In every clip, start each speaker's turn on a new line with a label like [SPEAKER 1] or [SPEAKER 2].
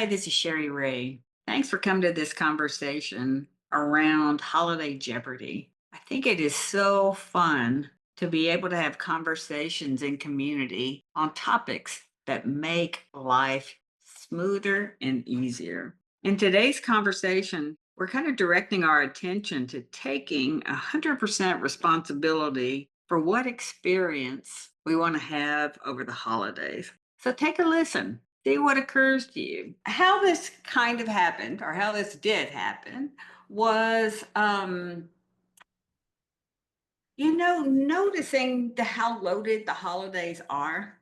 [SPEAKER 1] Hi, this is Cherie Ray. Thanks for coming to this conversation around holiday Jeopardy. I think it is so fun to be able to have conversations in community on topics that make life smoother and easier. In today's conversation, we're kind of directing our attention to taking 100% responsibility for what experience we want to have over the holidays. So take a listen, see what occurs to you. How this kind of happened, or how this did happen, was noticing how loaded the holidays are.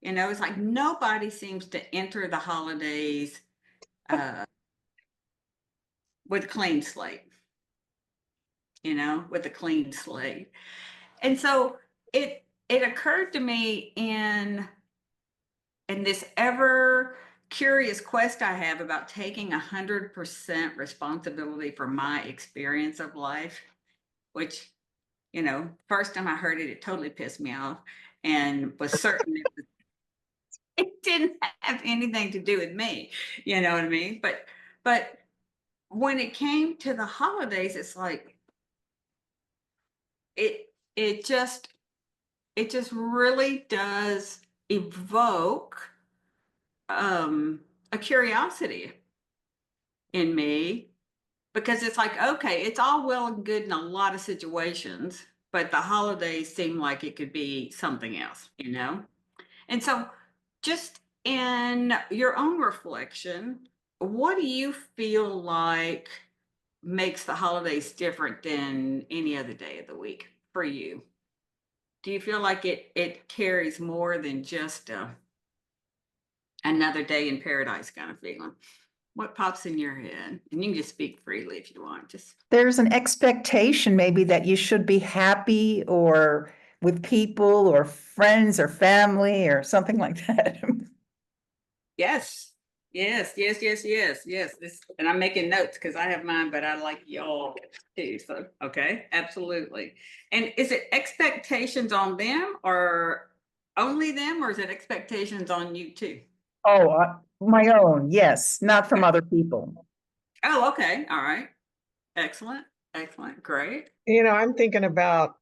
[SPEAKER 1] It's like nobody seems to enter the holidays uh, with a clean slate, with a clean slate. And so it occurred to me in this ever curious quest I have about taking 100% responsibility for my experience of life, which, first time I heard it, it totally pissed me off and was certain it didn't have anything to do with me. You know what I mean? But when it came to the holidays, it's like it just really does evoke a curiosity in me, because it's like, okay, it's all well and good in a lot of situations, but the holidays seem like it could be something else. And so, just in your own reflection, what do you feel like makes the holidays different than any other day of the week for you? Do you feel like it carries more than just another day in paradise kind of feeling? What pops in your head? And you can just speak freely if you want. Just
[SPEAKER 2] There's an expectation maybe that you should be happy or with people or friends or family or something like that.
[SPEAKER 1] yes, yes. This, and I'm making notes because I have mine, but I like y'all too. So okay, absolutely. And is it expectations on them, or only them, or is it expectations on you too?
[SPEAKER 2] Oh, my own, yes, not from other people.
[SPEAKER 1] Oh, okay, all right, excellent, great.
[SPEAKER 3] I'm thinking about,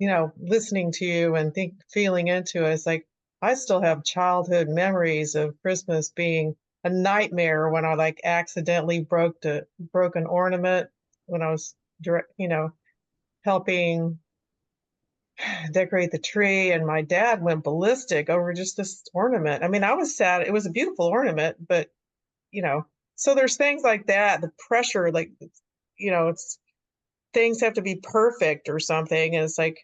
[SPEAKER 3] listening to you and feeling into it. It's like I still have childhood memories of Christmas being a nightmare when I like accidentally broke an ornament when I was helping decorate the tree, and my dad went ballistic over just this ornament. I mean, I was sad. It was a beautiful ornament, but you know, so there's things like that, the pressure, like it's things have to be perfect or something. And it's like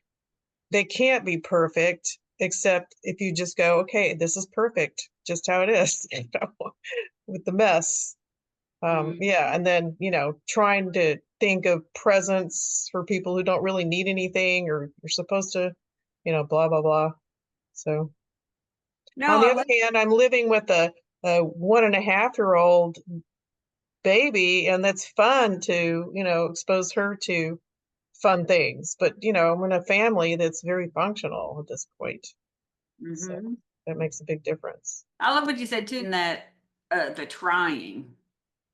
[SPEAKER 3] they can't be perfect except if you just go, okay, this is perfect, just how it is, with the mess.
[SPEAKER 1] Mhm.
[SPEAKER 3] Yeah. And then, trying to think of presents for people who don't really need anything or you're supposed to, blah, blah, blah. So
[SPEAKER 1] No,
[SPEAKER 3] on the
[SPEAKER 1] I
[SPEAKER 3] other
[SPEAKER 1] love.
[SPEAKER 3] hand, I'm living with a 1.5-year-old baby, and that's fun to, expose her to fun things. But, I'm in a family that's very functional at this point. So
[SPEAKER 1] Mhm.
[SPEAKER 3] that makes a big difference.
[SPEAKER 1] I love what you said too, in that the trying.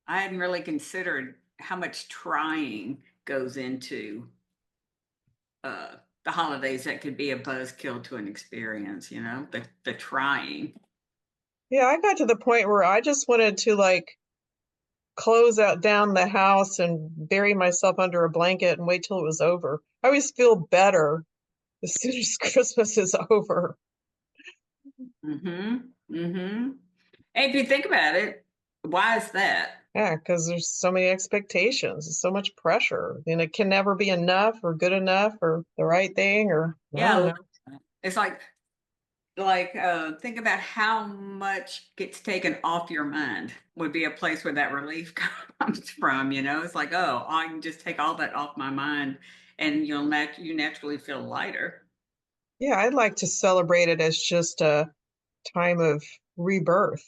[SPEAKER 1] I hadn't really considered how much trying goes into uh, the holidays that could be a buzzkill to an experience. The trying.
[SPEAKER 3] Yeah, I got to the point where I just wanted to like close out down the house and bury myself under a blanket and wait till it was over. I always feel better as soon as Christmas is over.
[SPEAKER 1] Mm-hmm. Mm-hmm. And if you think about it, why is that?
[SPEAKER 3] Yeah, because there's so many expectations, there's so much pressure, and it can never be enough or good enough or the right thing or I
[SPEAKER 1] Yeah,
[SPEAKER 3] don't know.
[SPEAKER 1] it's like think about how much gets taken off your mind would be a place where that relief comes from. It's like, oh, I can just take all that off my mind, and you naturally feel lighter.
[SPEAKER 3] Yeah, I'd like to celebrate it as just a time of rebirth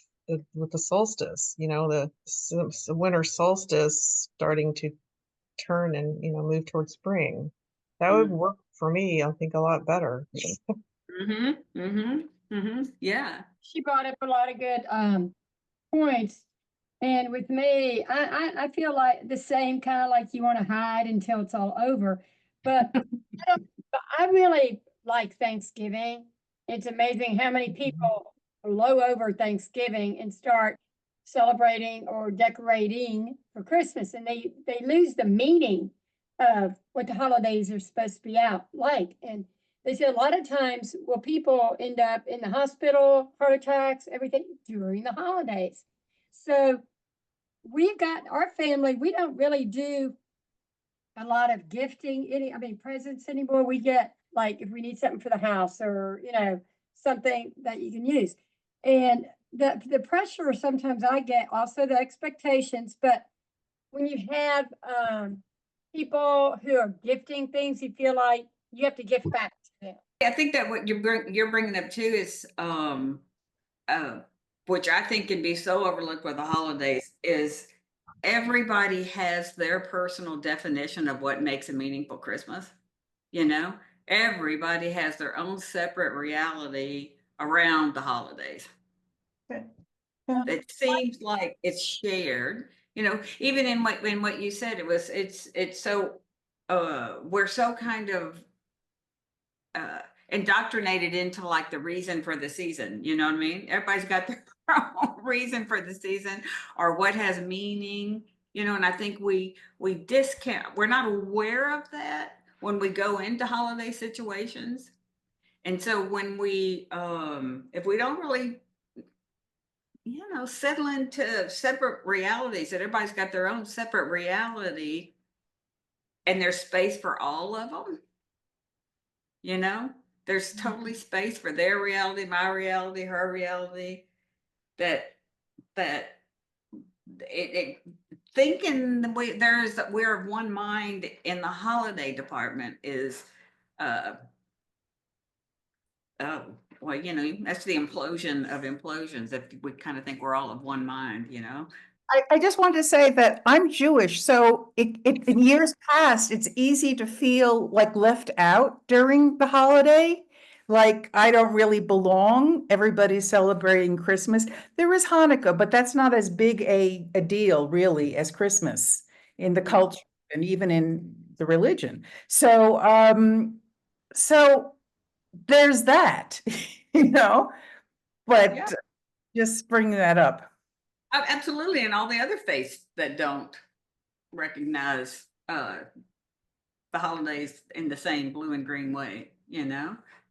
[SPEAKER 3] with the solstice, the winter solstice starting to turn and, move towards spring. That would
[SPEAKER 1] Mm.
[SPEAKER 3] work for me, I think, a lot better.
[SPEAKER 1] Mm-hmm. Mm-hmm. Mm-hmm. Yeah.
[SPEAKER 4] She brought up a lot of good points. And with me, I feel like the same, kind of like you want to hide until it's all over. But but I really like Thanksgiving. It's amazing how many people blow over Thanksgiving and start celebrating or decorating for Christmas, and they lose the meaning of what the holidays are supposed to be out like. And they say a lot of times, well, people end up in the hospital, heart attacks, everything during the holidays. So we've got our family, we don't really do a lot of gifting presents anymore. We get like if we need something for the house or, something that you can use. And the pressure sometimes I get, also the expectations, but when you have people who are gifting things, you feel like you have to gift back to them.
[SPEAKER 1] I think that what you're bringing up too is, uh, which I think can be so overlooked with the holidays, is everybody has their personal definition of what makes a meaningful Christmas. You know, everybody has their own separate reality around the holidays.
[SPEAKER 2] Yeah.
[SPEAKER 1] It seems like it's shared. Even in what you said, it's so we're so kind of indoctrinated into like the reason for the season. You know what I mean? Everybody's got their own reason for the season or what has meaning. And I think we discount. We're not aware of that when we go into holiday situations. And so when we if we don't really settle into separate realities, that everybody's got their own separate reality and there's space for all of them, there's totally space for their reality, my reality, her reality, that thinking we're of one mind in the holiday department is oh, well, that's the implosion of implosions, if we kind of think we're all of one mind.
[SPEAKER 2] I just wanted to say that I'm Jewish, so in years past, it's easy to feel like left out during the holiday. Like I don't really belong. Everybody's celebrating Christmas. There is Hanukkah, but that's not as big a deal really as Christmas in the culture and even in the religion. So there's that, you know, but
[SPEAKER 1] Yeah.
[SPEAKER 2] just bringing that up.
[SPEAKER 1] Absolutely, and all the other faiths that don't recognize the holidays in the same blue and green way,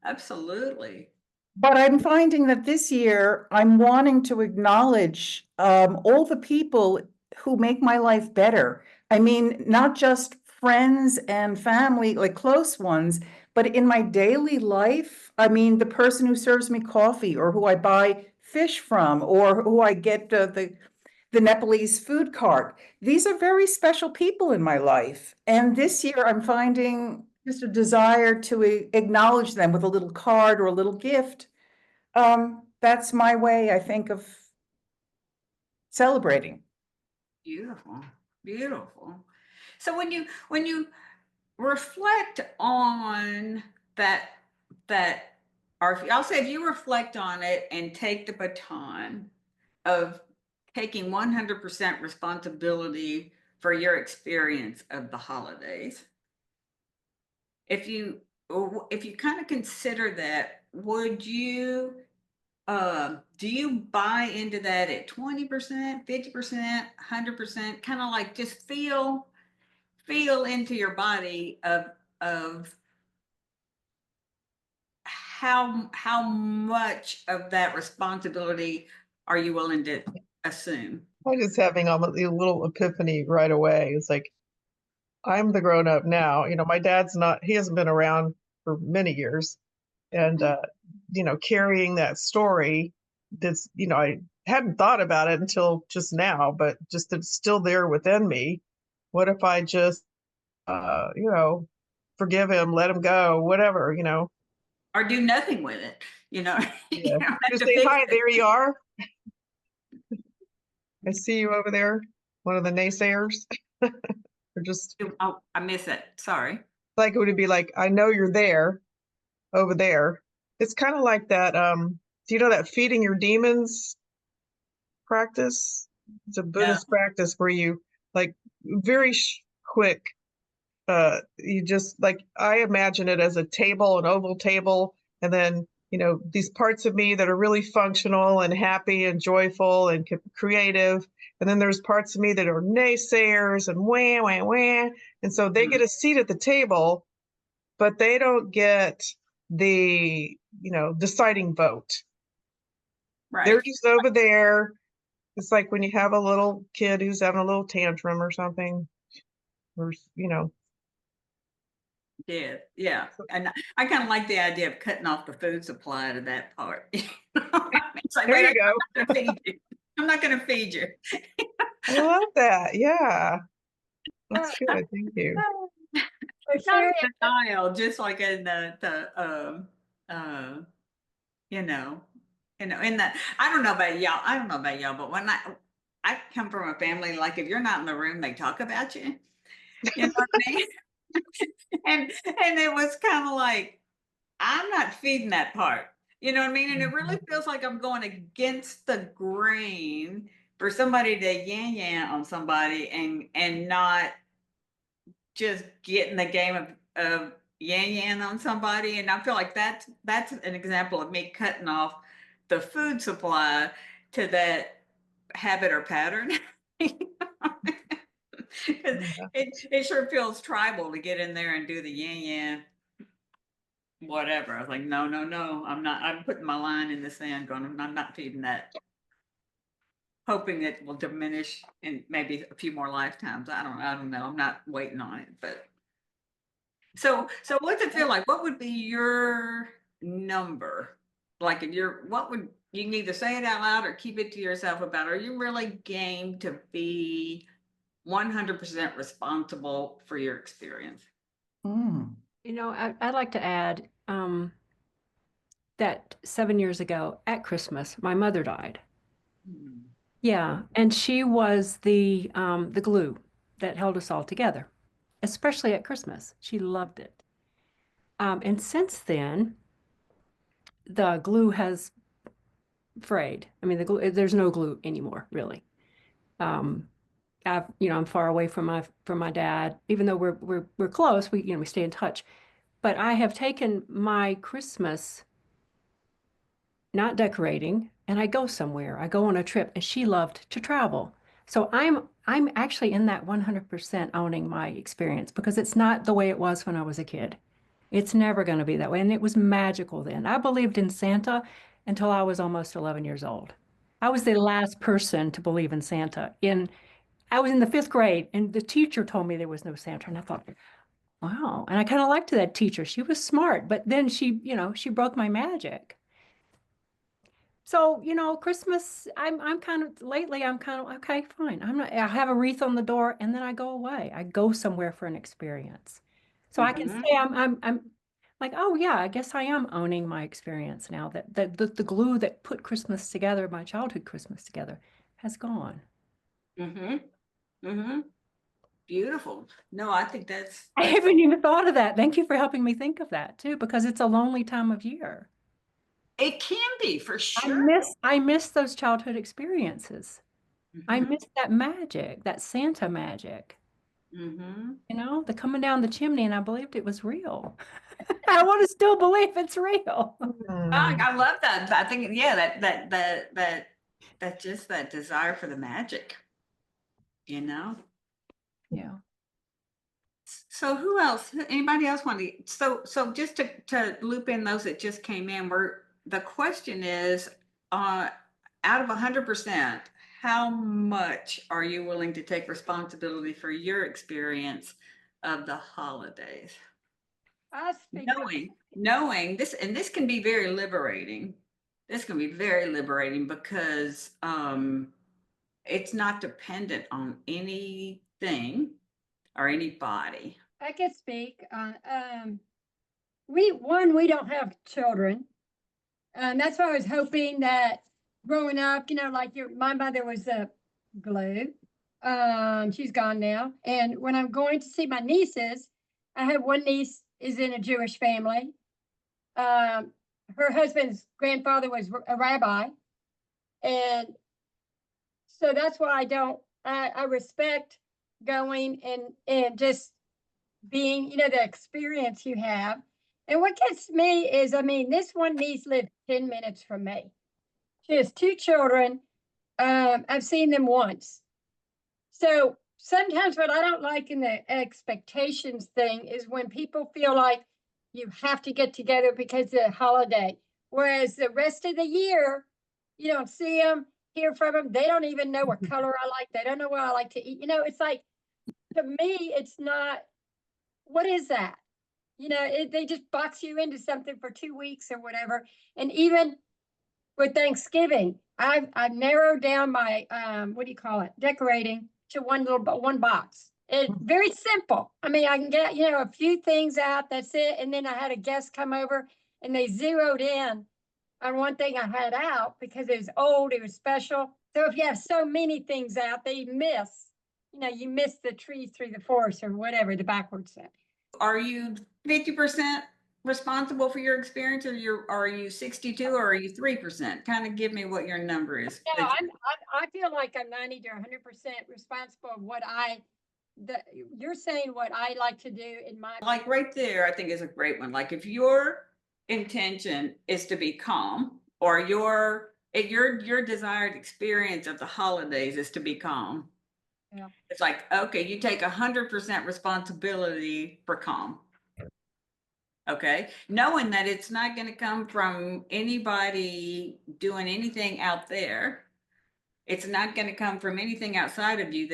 [SPEAKER 1] absolutely.
[SPEAKER 2] But I'm finding that this year I'm wanting to acknowledge all the people who make my life better. I mean, not just friends and family, like close ones, but in my daily life. I mean, the person who serves me coffee or who I buy fish from or who I get the Nepalese food cart. These are very special people in my life. And this year I'm finding just a desire to acknowledge them with a little card or a little gift. That's my way, I think, of celebrating.
[SPEAKER 1] Beautiful, beautiful. So when you reflect on that or I'll say if you reflect on it and take the baton of taking 100% responsibility for your experience of the holidays, if you kind of consider that, would you do you buy into that at 20%, 50%, 100%, kind of like just feel into your body of how much of that responsibility are you willing to assume?
[SPEAKER 3] I just having a little epiphany right away. It's like, I'm the grown up now. My dad's not, he hasn't been around for many years. And, carrying that story, I hadn't thought about it until just now, but just it's still there within me. What if I just, forgive him, let him go, whatever,
[SPEAKER 1] Or do nothing with it, You
[SPEAKER 3] Yeah.
[SPEAKER 1] don't have
[SPEAKER 3] Just
[SPEAKER 1] to
[SPEAKER 3] say,
[SPEAKER 1] fix
[SPEAKER 3] hi,
[SPEAKER 1] it.
[SPEAKER 3] there you are. I see you over there, one of the naysayers. Or just
[SPEAKER 1] Oh, I miss it. Sorry.
[SPEAKER 3] like it would be like, I know you're there over there. It's kind of like that, do you know that feeding your demons practice? It's a Buddhist practice where you like very quick. You just like, I imagine it as a table, an oval table, and then, you know, these parts of me that are really functional and happy and joyful and creative. And then there's parts of me that are naysayers and wah, wah, wah. And so they get a seat at the table, but they don't get the, you know, deciding vote. They're
[SPEAKER 1] Right.
[SPEAKER 3] just over there. It's like when you have a little kid who's having a little tantrum or something, or, you know.
[SPEAKER 1] Yeah, yeah. And I kind of like the idea of cutting off the food supply to that part. It's like,
[SPEAKER 3] There
[SPEAKER 1] wait,
[SPEAKER 3] you go.
[SPEAKER 1] I'm not gonna feed you. I'm not going to feed you.
[SPEAKER 3] I love that. Yeah. That's good. Thank you.
[SPEAKER 4] For
[SPEAKER 1] Not
[SPEAKER 4] sure.
[SPEAKER 1] in denial, just like in uh, you know, in that, I don't know about y'all. I don't know about y'all, but when I come from a family, like if you're not in the room, they talk about you. You know what I mean? And it was kind of like, I'm not feeding that part. You know what I mean? And it really feels like I'm going against the grain for somebody to yan on somebody and not just get in the game of yan on somebody. And I feel like that's an example of me cutting off the food supply to that habit or pattern. 'Cause
[SPEAKER 3] Yeah.
[SPEAKER 1] it sure feels tribal to get in there and do the yan whatever. I was like, no, no, no, I'm not. I'm putting my line in the sand, going, I'm not feeding that. Hoping it will diminish in maybe a few more lifetimes. I don't know. I'm not waiting on it, but so what's it feel like? What would be your number? Like if you're, what would you can either say it out loud or keep it to yourself about? Are you really game to be 100% responsible for your experience?
[SPEAKER 2] Mm.
[SPEAKER 5] You know, I'd like to add that 7 years ago at Christmas, my mother died.
[SPEAKER 1] Hmm.
[SPEAKER 5] Yeah, and she was the glue that held us all together, especially at Christmas. She loved it. And since then, the glue has frayed. I mean, the glue, there's no glue anymore, really. I'm far away from my dad, even though we're close. We stay in touch. But I have taken my Christmas not decorating, and I go somewhere. I go on a trip, and she loved to travel. So I'm actually in that 100% owning my experience because it's not the way it was when I was a kid. It's never going to be that way. And it was magical then. I believed in Santa until I was almost 11 years old. I was the last person to believe in Santa. I was in the 5th grade, and the teacher told me there was no Santa, and I thought, wow. And I kind of liked that teacher. She was smart, but then she broke my magic. So, Christmas, I'm kind of lately I'm kind of okay, fine. I have a wreath on the door and then I go away. I go somewhere for an experience. So I can
[SPEAKER 1] Mhm.
[SPEAKER 5] say I'm like, oh yeah, I guess I am owning my experience now that the glue that put Christmas together, my childhood Christmas together, has gone.
[SPEAKER 1] Mhm. Mhm. Beautiful. No, I think
[SPEAKER 5] I haven't even thought of that. Thank you for helping me think of that too, because it's a lonely time of year.
[SPEAKER 1] it can be for
[SPEAKER 5] I
[SPEAKER 1] sure.
[SPEAKER 5] miss I miss those childhood experiences. I
[SPEAKER 1] Mhm.
[SPEAKER 5] miss that magic, that Santa magic.
[SPEAKER 1] Mhm.
[SPEAKER 5] The coming down the chimney, and I believed it was real. I want to still believe it's real.
[SPEAKER 3] Hmm.
[SPEAKER 1] I love that. I think yeah, that just that desire for the magic, you know.
[SPEAKER 5] Yeah.
[SPEAKER 1] So who else? Anybody else want to? So just to loop in those that just came in, the question is, uh, out of 100%, how much are you willing to take responsibility for your experience of the holidays?
[SPEAKER 4] I speak for
[SPEAKER 1] Knowing this, and this can be very liberating. This can be very liberating because it's not dependent on anything or anybody.
[SPEAKER 4] I can speak on we don't have children. And that's why I was hoping that growing up, like my mother was a glue. She's gone now. And when I'm going to see my nieces, I have one niece is in a Jewish family. Um, her husband's grandfather was a rabbi, and So that's why I respect going and just being, the experience you have. And what gets me is, I mean, this one niece lived 10 minutes from me. She has two children. I've seen them once. So sometimes what I don't like in the expectations thing is when people feel like you have to get together because of the holiday, whereas the rest of the year, you don't see them, hear from them. They don't even know what color I like. They don't know what I like to eat. It's like, to me, it's not, what is that? They just box you into something for 2 weeks or whatever. And even with Thanksgiving, I've narrowed down my what do you call it, decorating to one box. It's very simple. I mean, I can get a few things out. That's it. And then I had a guest come over, and they zeroed in on one thing I had out because it was old. It was special. So if you have so many things out, they miss. You miss the tree through the forest or whatever the backwards said.
[SPEAKER 1] Are you 50% responsible for your experience, or are you 62, or are you 3%? Kind of give me what your number is.
[SPEAKER 4] No, I feel like I'm 90 to 100% responsible of what you're saying what I like to do in my.
[SPEAKER 1] Like right there, I think is a great one. Like if your intention is to be calm, or your desired experience of the holidays is to be calm.
[SPEAKER 4] Yeah.
[SPEAKER 1] It's like, okay, you take 100% responsibility for calm. Okay, knowing that it's not going to come from anybody doing anything out there. It's not going to come from anything outside of you.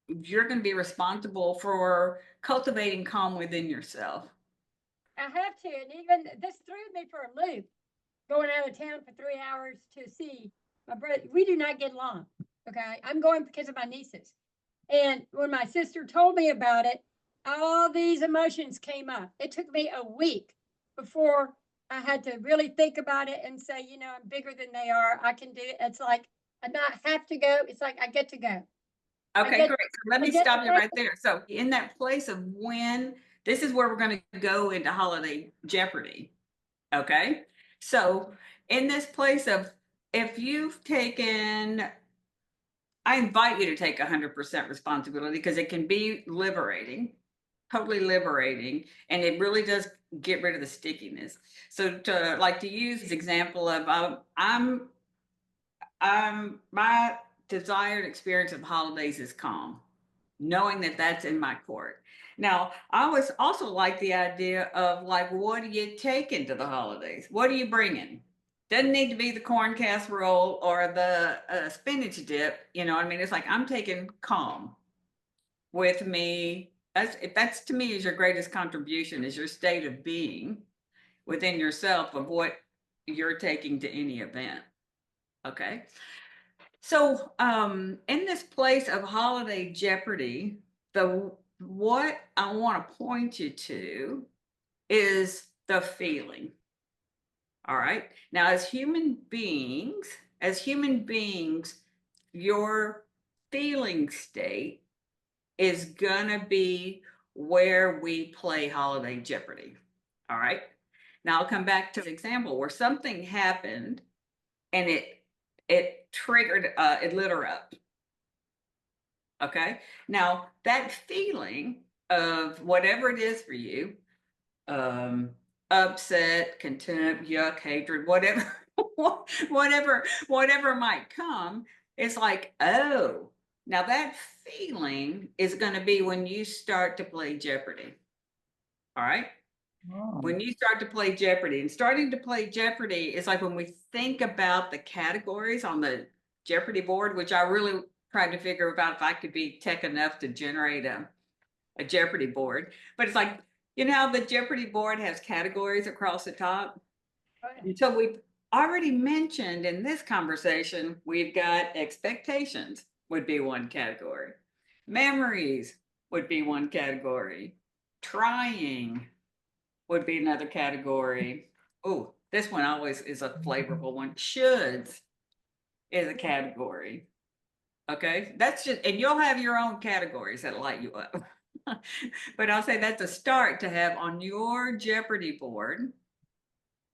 [SPEAKER 1] You're going to be responsible for cultivating calm within yourself.
[SPEAKER 4] I have to, and even this threw me for a loop, going out of town for 3 hours to see my brother. We do not get along. Okay, I'm going because of my nieces. And when my sister told me about it, all these emotions came up. It took me a week before I had to really think about it and say, I'm bigger than they are. I can do it. It's like I not have to go. It's like I get to go.
[SPEAKER 1] Okay, great. So let me stop you right there. So in that place of when, this is where we're going to go into holiday Jeopardy. Okay. So in this place of, if you've taken, I invite you to take 100% responsibility, because it can be liberating, totally liberating, and it really does get rid of the stickiness. So to use this example of my desired experience of holidays is calm, knowing that that's in my court. Now, I always also like the idea of like, what do you take into the holidays? What are you bringing? Doesn't need to be the corn casserole or the spinach dip. I mean, it's like I'm taking calm with me. That's to me is your greatest contribution, is your state of being within yourself of what you're taking to any event. Okay. So in this place of holiday Jeopardy, what I want to point you to is the feeling. All right. Now, as human beings, your feeling state is gonna be where we play holiday Jeopardy. All right. Now I'll come back to the example where something happened and it triggered, it lit her up. Okay. Now that feeling of whatever it is for you, upset, contempt, yuck, hatred, whatever, whatever might come, it's like, oh, now that feeling is going to be when you start to play Jeopardy. All right.
[SPEAKER 2] Oh.
[SPEAKER 1] When you start to play Jeopardy, and starting to play Jeopardy is like when we think about the categories on the Jeopardy board, which I really tried to figure out if I could be tech enough to generate a Jeopardy board. But it's like, how the Jeopardy board has categories across the top. And so we've already mentioned in this conversation, we've got expectations would be one category. Memories would be one category. Trying would be another category. Oh, this one always is a flavorful one. Shoulds is a category. Okay, that's just, and you'll have your own categories that light you up. But I'll say that's a start to have on your Jeopardy board,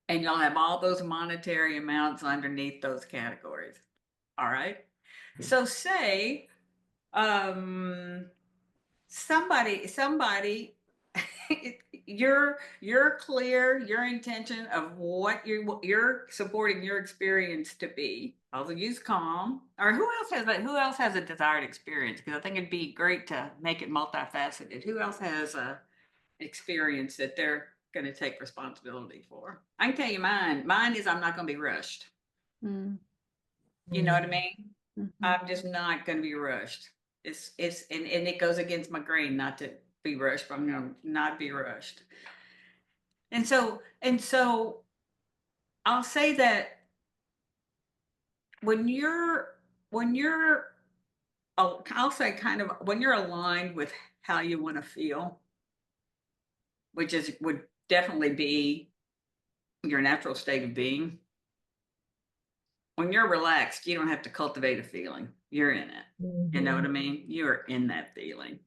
[SPEAKER 1] and you'll have all those monetary amounts underneath those categories. All right. So say somebody you're clear your intention of what you're supporting your experience to be. I'll use calm. Or who else has a desired experience? Because I think it'd be great to make it multifaceted. Who else has a experience that they're going to take responsibility for? I can tell you mine is I'm not going to be rushed.
[SPEAKER 5] Mm,
[SPEAKER 1] You know what I mean?
[SPEAKER 5] mhm.
[SPEAKER 1] I'm just not going to be rushed. And it goes against my grain not to be rushed, but I'm going to not be rushed. And so I'll say that when you're I'll say kind of when you're aligned with how you want to feel, which would definitely be your natural state of being. When you're relaxed, you don't have to cultivate a feeling. You're in it. You know what I mean? You're in that feeling.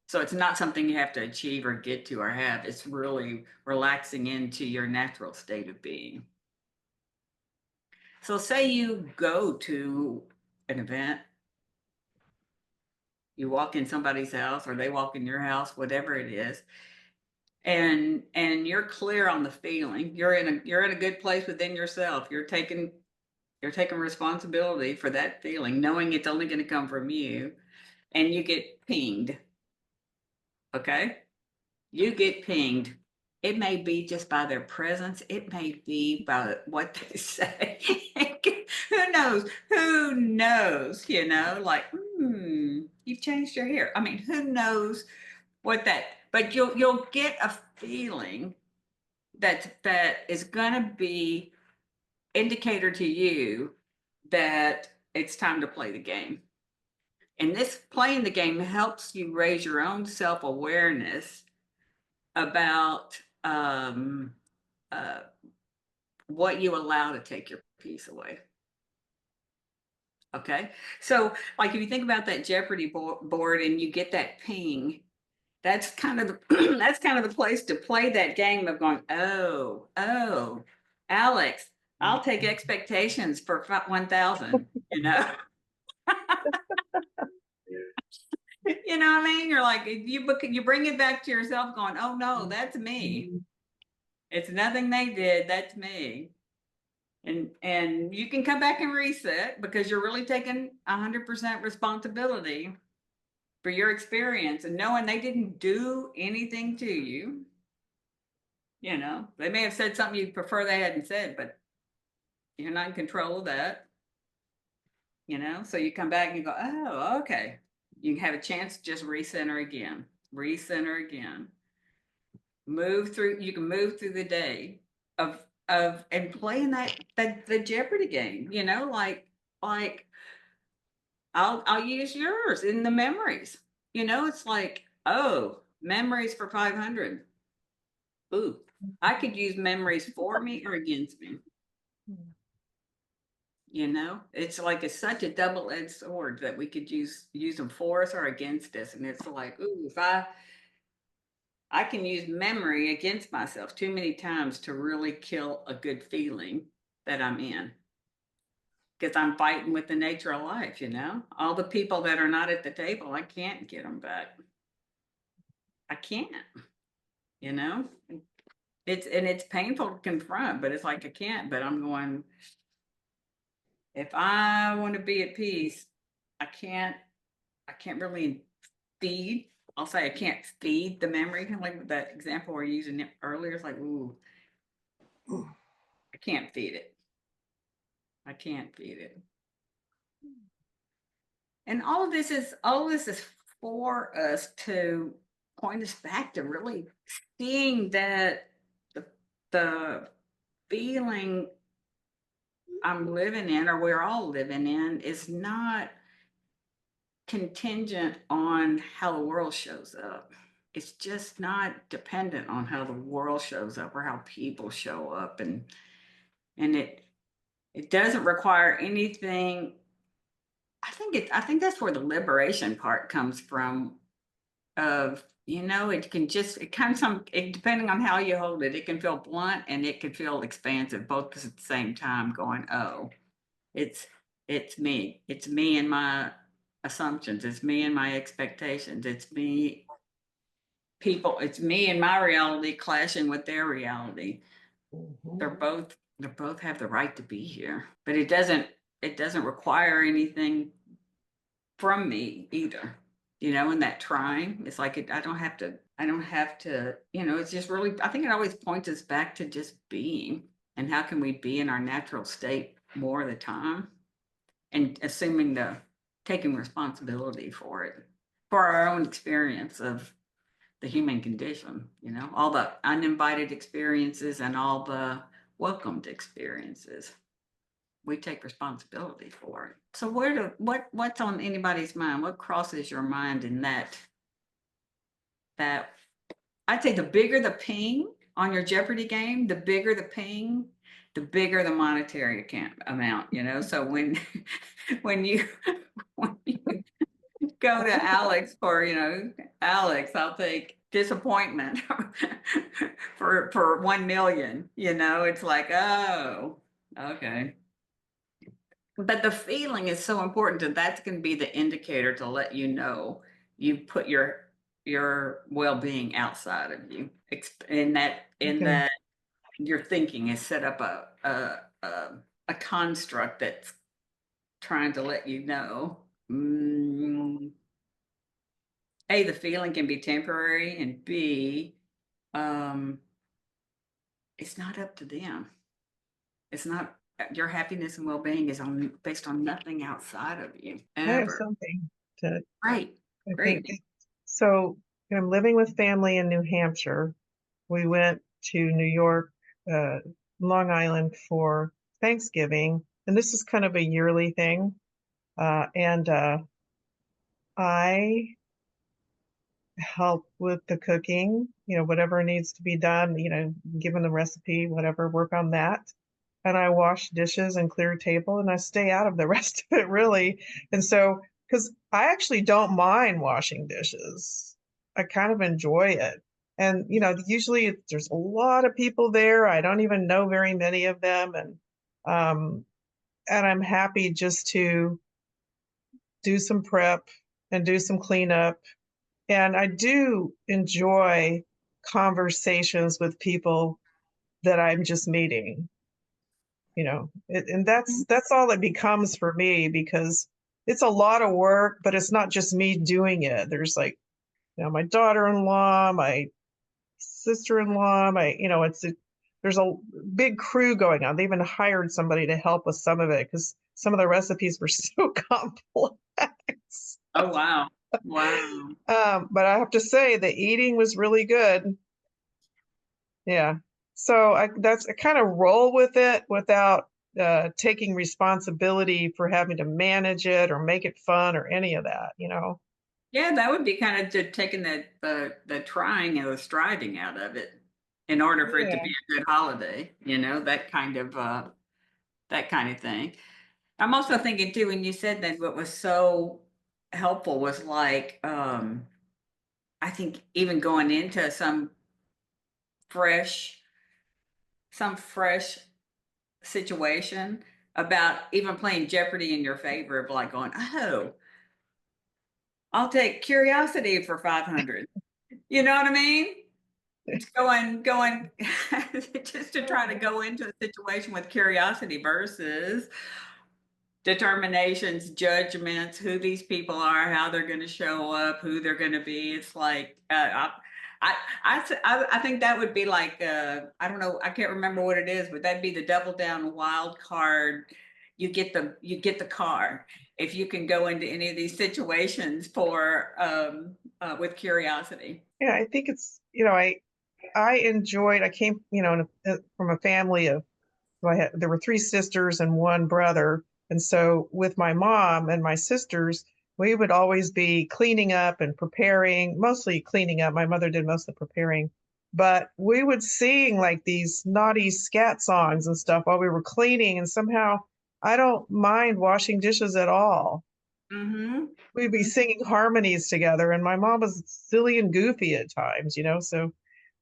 [SPEAKER 1] So it's not something you have to achieve or get to or have. It's really relaxing into your natural state of being. So say you go to an event, you walk in somebody's house or they walk in your house, whatever it is, and you're clear on the feeling. You're in a good place within yourself. You're taking responsibility for that feeling, knowing it's only going to come from you, and you get pinged. Okay? You get pinged. It may be just by their presence. It may be by what they say. Who knows? Who knows? Like, you've changed your hair. I mean, who knows what that? But you'll get a feeling that is gonna be indicator to you that it's time to play the game. And this playing the game helps you raise your own self-awareness about uh, what you allow to take your peace away. Okay, so like if you think about that Jeopardy board and you get that ping, that's kind of the that's kind of the place to play that game of going, oh, Alex, I'll take expectations for 1,000. You know what I mean? You're like you bring it back to yourself, going, oh no, that's me. It's nothing they did. That's me. And you can come back and reset because you're really taking 100% responsibility for your experience and knowing they didn't do anything to you. They may have said something you prefer they hadn't said, but you're not in control of that. So you come back and you go, oh, okay. You have a chance to just recenter again. You can move through the day of and playing the Jeopardy game, like I'll use yours in the memories. It's like, oh, memories for 500. Ooh, I could use memories for me or against me. It's like it's such a double-edged sword that we could use them for us or against us. And it's like, ooh, if I can use memory against myself too many times to really kill a good feeling that I'm in. Because I'm fighting with the nature of life, all the people that are not at the table, I can't get them back. I can't, you know, it's painful to confront, but it's like, I can't, but I'm going, if I want to be at peace, I can't really feed. I'll say I can't feed the memory, kind of like that example we're using earlier. It's like, ooh, I can't feed it. I can't feed it. And all of this is for us to point us back to really seeing that the feeling I'm living in, or we're all living in, is not contingent on how the world shows up. It's just not dependent on how the world shows up or how people show up, and it doesn't require anything. I think that's where the liberation part comes from. Of it comes depending on how you hold it. It can feel blunt and it can feel expansive, both at the same time. Going, oh, it's It's me. It's me and my assumptions. It's me and my expectations. It's me it's me and my reality clashing with their reality.
[SPEAKER 3] Mhm.
[SPEAKER 1] They both have the right to be here, but it doesn't require anything from me either. In that trying, it's like I don't have to, it's just really, I think it always points us back to just being, and how can we be in our natural state more of the time, and taking responsibility for it, for our own experience of the human condition, all the uninvited experiences and all the welcomed experiences. We take responsibility for it. So what's on anybody's mind? What crosses your mind in that I'd say the bigger the ping on your Jeopardy game, the bigger the ping, the bigger the monetary amount. So when when you when you go to Alex for, Alex, I'll take disappointment for 1 million, it's like, oh, okay. But the feeling is so important, and that's going to be the indicator to let you know you put your well-being outside of you. In
[SPEAKER 3] Okay.
[SPEAKER 1] that your thinking is set up a construct that's trying to let you know. A, the feeling can be temporary, and B, um, it's not up to them. It's not your happiness and well-being is based on nothing outside of you
[SPEAKER 3] I have
[SPEAKER 1] ever.
[SPEAKER 3] something to,
[SPEAKER 1] Right.
[SPEAKER 3] I
[SPEAKER 1] Great.
[SPEAKER 3] think. So I'm living with family in New Hampshire. We went to New York, uh, Long Island for Thanksgiving, and this is kind of a yearly thing. And I help with the cooking, whatever needs to be done, given the recipe, whatever, work on that. And I wash dishes and clear table, and I stay out of the rest of it, really. And so, because I actually don't mind washing dishes, I kind of enjoy it. And, usually there's a lot of people there. I don't even know very many of them. Um, and I'm happy just to do some prep and do some cleanup. And I do enjoy conversations with people that I'm just meeting, and that's all it becomes for me, because it's a lot of work, but it's not just me doing it. There's like, my daughter-in-law, my sister-in-law, there's a big crew going on. They even hired somebody to help with some of it because some of the recipes were so complex.
[SPEAKER 1] Oh, wow. Wow.
[SPEAKER 3] But I have to say the eating was really good. Yeah. So I kind of roll with it without taking responsibility for having to manage it or make it fun or any of that.
[SPEAKER 1] Yeah, that would be kind of just taking the trying and the striving out of it in order for it to
[SPEAKER 3] Yeah.
[SPEAKER 1] be a good holiday, that kind of thing. I'm also thinking too, when you said that, what was so helpful was like, I think even going into fresh some fresh situation, about even playing Jeopardy in your favor, of like going, oh, I'll take curiosity for 500. You know what I mean? Going, just to try to go into a situation with curiosity versus determinations, judgments, who these people are, how they're going to show up, who they're going to be. It's like, I think that would be like, I don't know, I can't remember what it is, but that'd be the double down wild card. You get the car if you can go into any of these situations with curiosity.
[SPEAKER 3] Yeah, I think it's, I came, from a family of, so there were three sisters and one brother. And so with my mom and my sisters, we would always be cleaning up and preparing, mostly cleaning up. My mother did most of the preparing, but we would sing like these naughty scat songs and stuff while we were cleaning. And somehow I don't mind washing dishes at all.
[SPEAKER 1] Mm-hmm.
[SPEAKER 3] We'd be singing harmonies together, and my mom was silly and goofy at times. So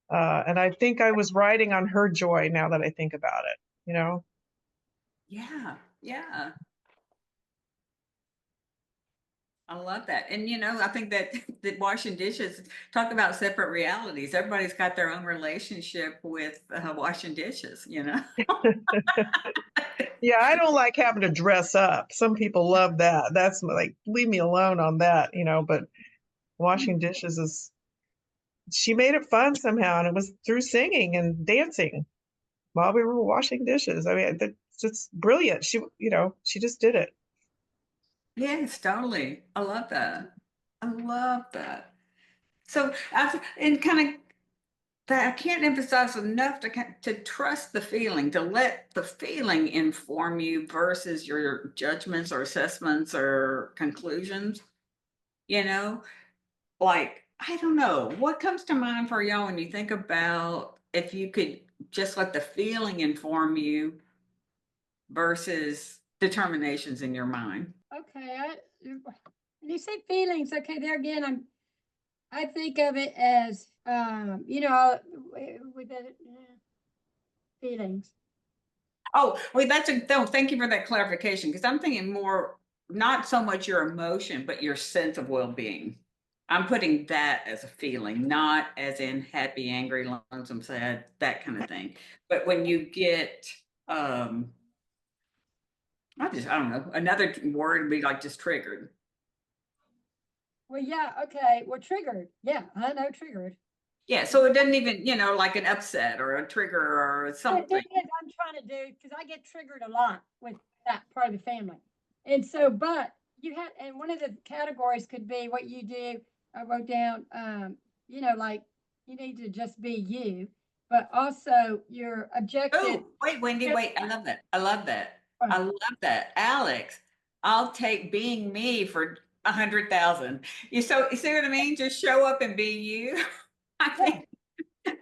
[SPEAKER 3] and I think I was riding on her joy now that I think about it.
[SPEAKER 1] Yeah, yeah. I love that. And I think that that washing dishes, talk about separate realities. Everybody's got their own relationship with washing dishes,
[SPEAKER 3] Yeah, I don't like having to dress up. Some people love that. That's like, leave me alone on that, but washing dishes she made it fun somehow, and it was through singing and dancing while we were washing dishes. I mean, that's just brilliant. She just did it.
[SPEAKER 1] Yes, totally. I love that. I love that. So, and kind of that I can't emphasize enough to trust the feeling, to let the feeling inform you versus your judgments or assessments or conclusions. You know, like I don't know what comes to mind for y'all when you think about if you could just let the feeling inform you versus determinations in your mind.
[SPEAKER 4] Okay, when you say feelings, okay, there again, I think of it as, with the feelings.
[SPEAKER 1] Oh, wait, no, thank you for that clarification, because I'm thinking more, not so much your emotion, but your sense of well-being. I'm putting that as a feeling, not as in happy, angry, lonesome, sad, that kind of thing. But when you get, um, I don't know, another word would be like just triggered.
[SPEAKER 4] Well, yeah, okay, well, triggered. Yeah, I know triggered.
[SPEAKER 1] Yeah, so it doesn't even, like an upset or a trigger or
[SPEAKER 4] The
[SPEAKER 1] something.
[SPEAKER 4] thing is, I'm trying to do, because I get triggered a lot with that part of the family. And so, but and one of the categories could be what you do. I wrote down, like you need to just be you, but also your objective.
[SPEAKER 1] Oh, wait, Wendy, wait. I love that. I love that. I
[SPEAKER 4] Right.
[SPEAKER 1] love that. Alex, I'll take being me for 100,000. You see what I mean? Just show up and be you. I
[SPEAKER 4] Yeah,
[SPEAKER 1] think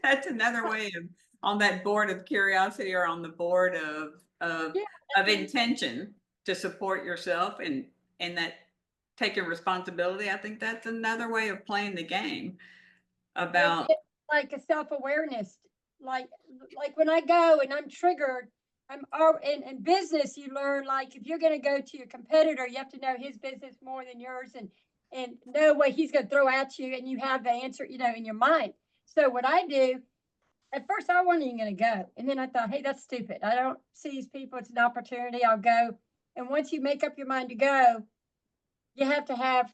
[SPEAKER 1] that's another way of on that board of curiosity or on the board of
[SPEAKER 4] yeah,
[SPEAKER 1] of intention to support yourself and that taking responsibility. I think that's another way of playing the game about
[SPEAKER 4] it's like a self-awareness, like like when I go and I'm triggered, in business you learn, like if you're going to go to your competitor, you have to know his business more than yours, and know what he's going to throw at you, and you have the answer, in your mind. So what I do, at first I wasn't even going to go, and then I thought, hey, that's stupid, I don't see these people, it's an opportunity, I'll go. And once you make up your mind to go, you have to have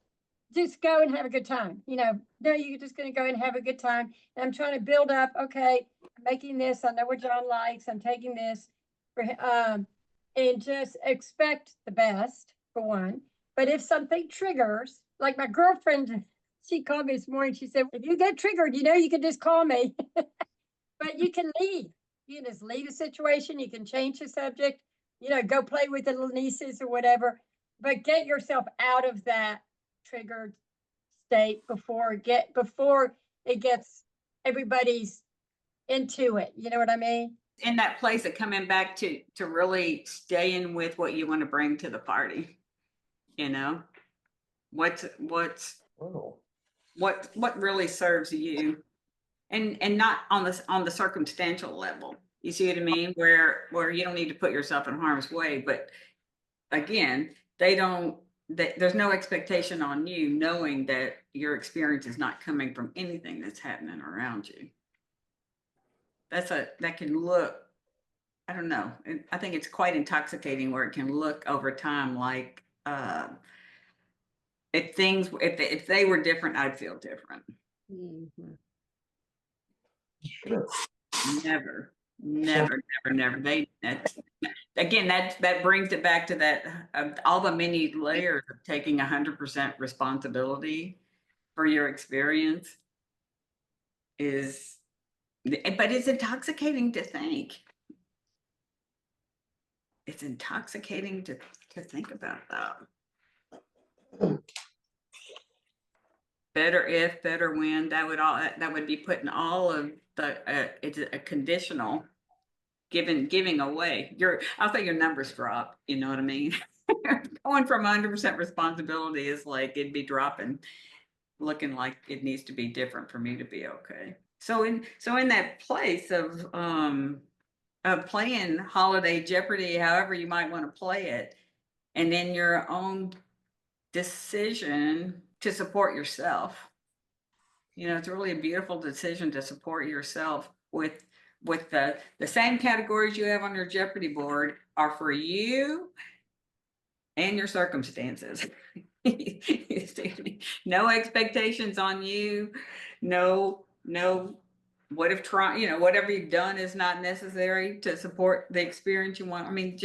[SPEAKER 4] just go and have a good time. No, you're just going to go and have a good time. And I'm trying to build up. Okay, I'm making this. I know what John likes. I'm taking this, and just expect the best for one. But if something triggers, like my girlfriend, she called me this morning. She said, "If you get triggered, you can just call me." But you can leave. You can just leave the situation. You can change the subject. Go play with the little nieces or whatever. But get yourself out of that triggered state before it gets everybody's into it. You know what I mean?
[SPEAKER 1] in that place of coming back to really staying with what you want to bring to the party. You know, what's
[SPEAKER 3] Oh.
[SPEAKER 1] what really serves you, and not on the circumstantial level. You see what I mean? Where you don't need to put yourself in harm's way, but again, there's no expectation on you knowing that your experience is not coming from anything that's happening around you. That can look, I don't know. I think it's quite intoxicating where it can look over time like if they were different, I'd feel different.
[SPEAKER 5] Mhm.
[SPEAKER 3] Sure.
[SPEAKER 1] Never, never, never, never. Again, that brings it back to that all the many layers of taking 100% responsibility for your experience is, but it's intoxicating to think. It's intoxicating to think about that. Better if, better when, that would be putting all of the it's a conditional giving away. I'll say your numbers drop, you know what I mean? Going from 100% responsibility is like it'd be dropping, looking like it needs to be different for me to be okay. So in that place of playing holiday Jeopardy, however you might want to play it, and in your own decision to support yourself. You know, it's really a beautiful decision to support yourself with the same categories you have on your Jeopardy board are for you and your circumstances. You see me? No expectations on you. No, what if whatever you've done is not necessary to support the experience you want. I mean,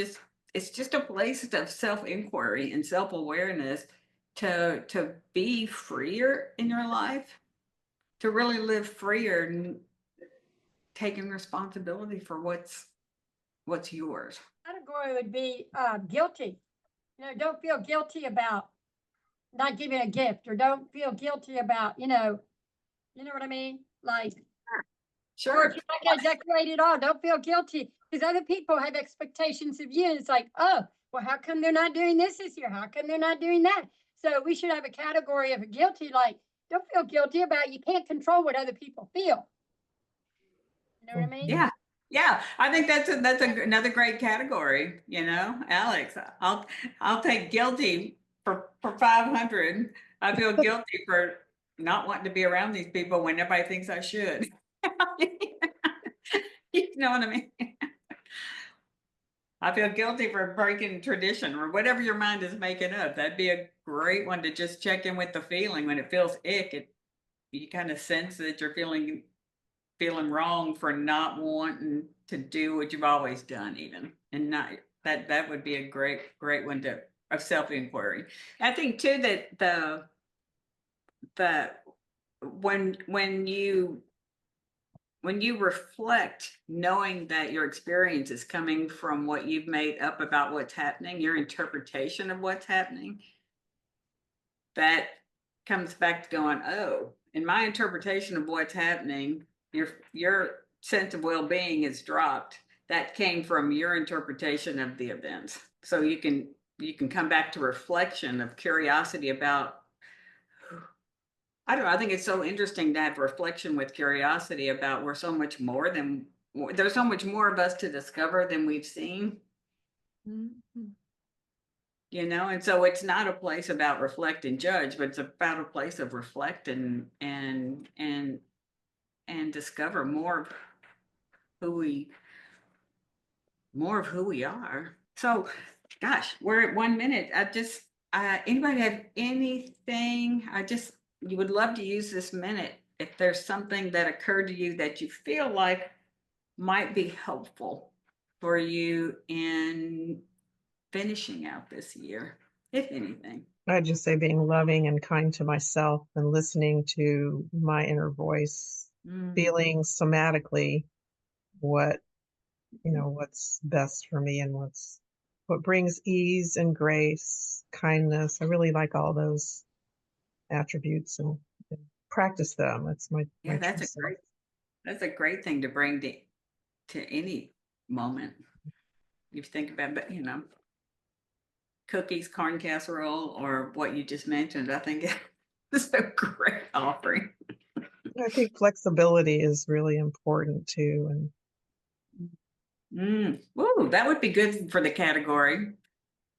[SPEAKER 1] it's just a place of self-inquiry and self-awareness to be freer in your life, to really live freer and taking responsibility for what's yours.
[SPEAKER 4] Category would be guilty. You know, don't feel guilty about not giving a gift, or don't feel guilty about, you know what I mean? Like, or
[SPEAKER 1] Sure.
[SPEAKER 4] if you're not gonna decorate at all, don't feel guilty, because other people have expectations of you. And it's like, oh, well, how come they're not doing this year? How come they're not doing that? So we should have a category of guilty, like, don't feel guilty about, you can't control what other people feel. You know what I mean?
[SPEAKER 1] Yeah. Yeah, I think that's another great category, you know, Alex. I'll take guilty for 500. I feel guilty for not wanting to be around these people when everybody thinks I should. You know what I mean? I feel guilty for breaking tradition or whatever your mind is making up. That'd be a great one to just check in with the feeling. When it feels ick, you kind of sense that you're feeling wrong for not wanting to do what you've always done, even, and not that would be a great one of self-inquiry. I think too that the when you reflect, knowing that your experience is coming from what you've made up about what's happening, your interpretation of what's happening, that comes back to going, oh, in my interpretation of what's happening, your sense of well-being is dropped. That came from your interpretation of the events. So you can come back to reflection of curiosity about, I don't know, I think it's so interesting to have reflection with curiosity about there's so much more of us to discover than we've seen. Mm-hmm. You know, and so it's not a place about reflect and judge, but it's about a place of reflect and discover more of who we are. So, gosh, we're at 1 minute. Anybody have anything? You would love to use this minute if there's something that occurred to you that you feel like might be helpful for you in finishing out this year, if anything.
[SPEAKER 3] I'd just say being loving and kind to myself and listening to my inner voice, feeling somatically what's best for me and what brings ease and grace, kindness. I really like all those attributes and practice them. That's my
[SPEAKER 1] that's a great thing to bring to any moment. You think about, but cookies, corn casserole, or what you just mentioned, I think it's a great offering.
[SPEAKER 3] I think flexibility is really important too.
[SPEAKER 1] Ooh, that would be good for the category.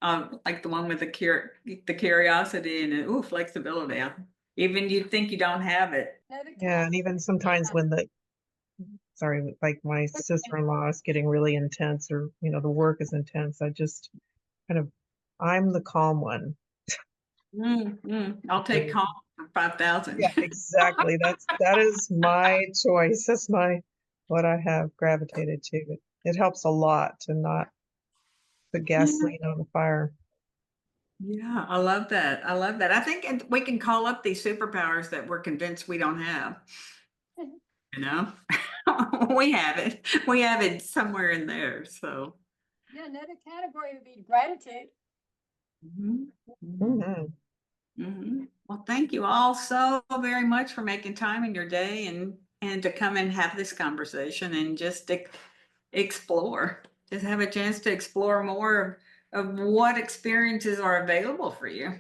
[SPEAKER 1] Like the one with the curiosity and flexibility. Even you think you don't have it.
[SPEAKER 3] Yeah, and even sometimes when like my sister-in-law is getting really intense, or the work is intense, I just I'm the calm one.
[SPEAKER 1] I'll take calm for 5,000.
[SPEAKER 3] Yeah, exactly. That is my choice. That's what I have gravitated to. It helps a lot to not put gasoline on the fire.
[SPEAKER 1] Yeah, I love that. I think we can call up these superpowers that we're convinced we don't have. We have it. We have it somewhere in there. So
[SPEAKER 4] yeah, another category would be gratitude.
[SPEAKER 1] Well, thank you all so very much for making time in your day and to come and have this conversation and just explore. Just have a chance to explore more of what experiences are available for you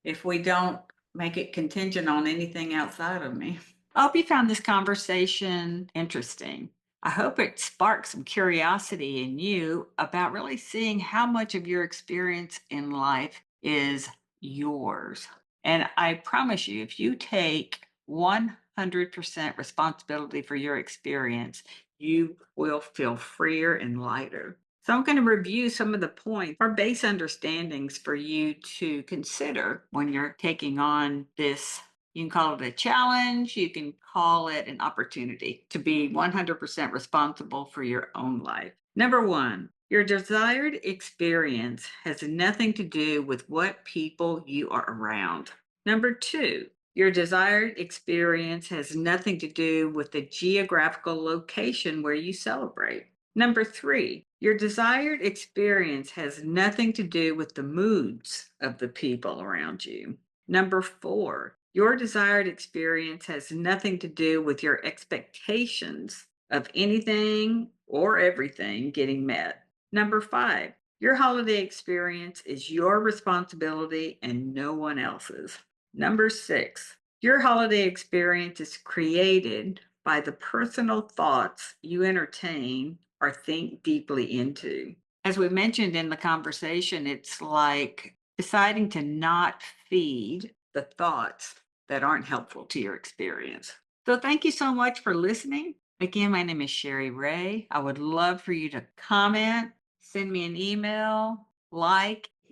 [SPEAKER 1] if we don't make it contingent on anything outside of me. I hope you found this conversation interesting. I hope it sparked some curiosity in you about really seeing how much of your experience in life is yours. And I promise you, if you take 100% responsibility for your experience, you will feel freer and lighter. So I'm going to review some of the points or base understandings for you to consider when you're taking on this. You can call it a challenge. You can call it an opportunity to be 100% responsible for your own life. Number one, your desired experience has nothing to do with what people you are around. Number two, your desired experience has nothing to do with the geographical location where you celebrate. Number three, your desired experience has nothing to do with the moods of the people around you. Number four, your desired experience has nothing to do with your expectations of anything or everything getting met. Number five, your holiday experience is your responsibility and no one else's. Number six, your holiday experience is created by the personal thoughts you entertain or think deeply into. As we mentioned in the conversation, it's like deciding to not feed the thoughts that aren't helpful to your experience. So thank you so much for listening. Again, my name is Cherie Ray. I would love for you to comment, send me an email,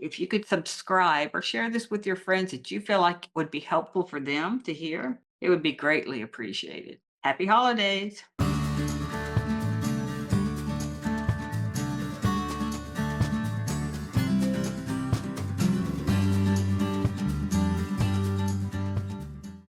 [SPEAKER 1] if you could subscribe or share this with your friends that you feel like would be helpful for them to hear, it would be greatly appreciated. Happy holidays.